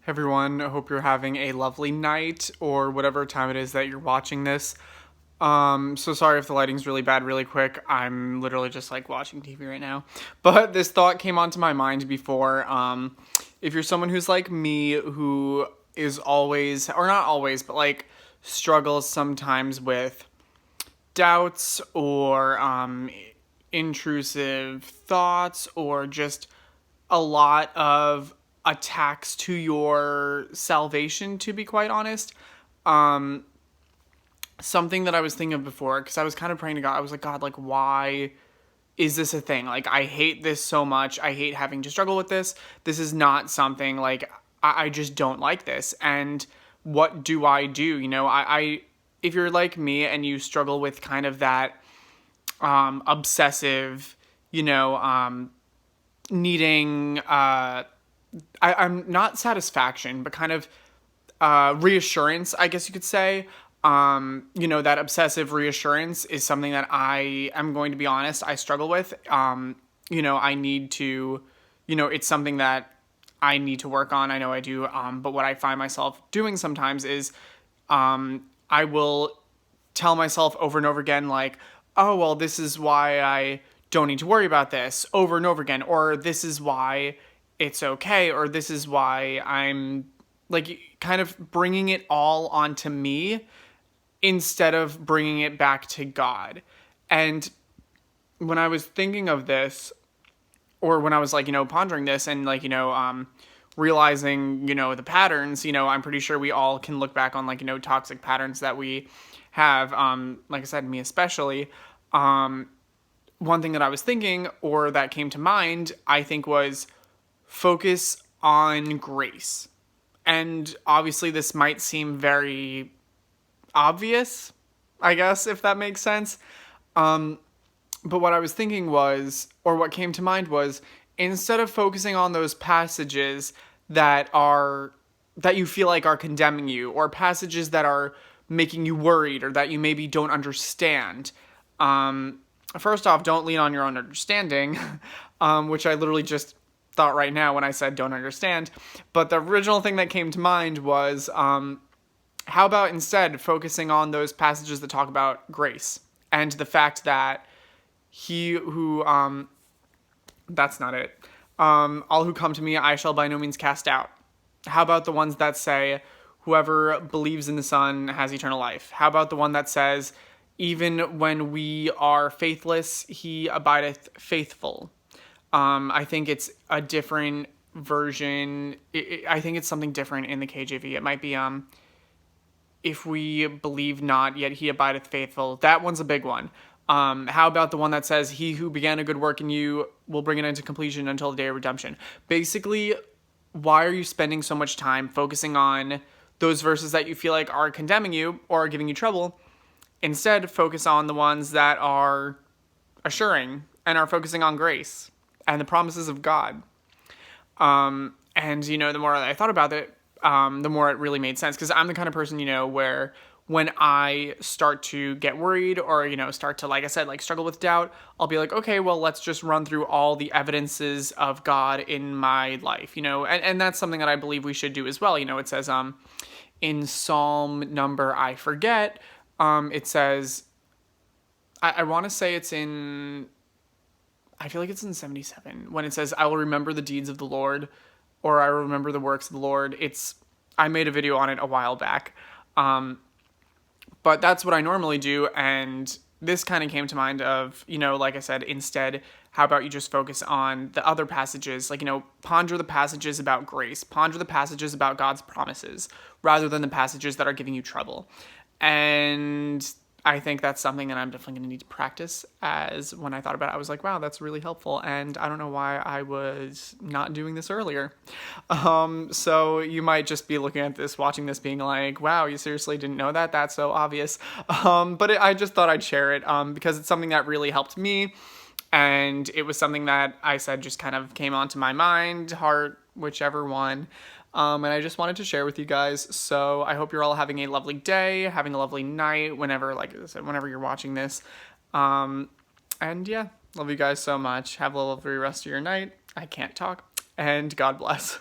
Everyone, I hope you're having a lovely night or whatever time it is that you're watching this. So sorry if the lighting's really bad really quick. I'm literally just like watching TV right now. But this thought came onto my mind before. If you're someone who's like me who is always, or not always, but like struggles sometimes with doubts or intrusive thoughts or just a lot of attacks to your salvation, to be quite honest. Something that I was thinking of before, because I was kind of praying to God, I was like, God, like, why is this a thing? Like, I hate this so much. I hate having to struggle with this. This is not something, like, I just don't like this. And what do I do? If you're like me and you struggle with kind of that obsessive, needing I'm not satisfaction, but kind of reassurance, I guess you could say. That obsessive reassurance is something that I am going to be honest, I struggle with. I need to, it's something that I need to work on. I know I do. But what I find myself doing sometimes is I will tell myself over and over again, like, oh, well, this is why I don't need to worry about this over and over again, or this is why it's okay, or this is why I'm like kind of bringing it all onto me instead of bringing it back to God. And when I was thinking of this, or when I was like, pondering this and like, realizing, the patterns, I'm pretty sure we all can look back on like, toxic patterns that we have, like I said, me especially. One thing that I was thinking or that came to mind, I think was focus on grace. And obviously this might seem very obvious, I guess, if that makes sense. But what I was thinking was, or what came to mind was, instead of focusing on those passages that you feel like are condemning you, or passages that are making you worried, or that you maybe don't understand. First off, don't lean on your own understanding, which I literally just thought right now when I said don't understand. But the original thing that came to mind was, how about instead focusing on those passages that talk about grace and the fact that he who, that's not it. All who come to me, I shall by no means cast out. How about the ones that say, whoever believes in the Son has eternal life? How about the one that says, even when we are faithless, he abideth faithful? I think it's a different version. I think it's something different in the KJV. It might be, if we believe not, yet he abideth faithful. That one's a big one. How about the one that says, he who began a good work in you will bring it into completion until the day of redemption? Basically, why are you spending so much time focusing on those verses that you feel like are condemning you or are giving you trouble? Instead, focus on the ones that are assuring and are focusing on grace and the promises of God. The more I thought about it, the more it really made sense, because I'm the kind of person, where when I start to get worried or, start to, like I said, like struggle with doubt, I'll be like, okay, well, let's just run through all the evidences of God in my life, and that's something that I believe we should do as well. It says, in Psalm number, I forget, it says, I want to say it's in, I feel like it's in 77, when it says, I will remember the deeds of the Lord, or I will remember the works of the Lord. I made a video on it a while back. But that's what I normally do, and this kind of came to mind of, like I said, instead, how about you just focus on the other passages, like, ponder the passages about grace, ponder the passages about God's promises, rather than the passages that are giving you trouble. And I think that's something that I'm definitely going to need to practice, as when I thought about it, I was like, wow, that's really helpful. And I don't know why I was not doing this earlier. So you might just be looking at this, watching this being like, wow, you seriously didn't know that? That's so obvious. I just thought I'd share it, because it's something that really helped me. And it was something that I said just kind of came onto my mind, heart, whichever one. And I just wanted to share with you guys. So I hope you're all having a lovely day, having a lovely night, whenever, like I said, whenever you're watching this. And yeah, love you guys so much. Have a lovely rest of your night. I can't talk. And God bless.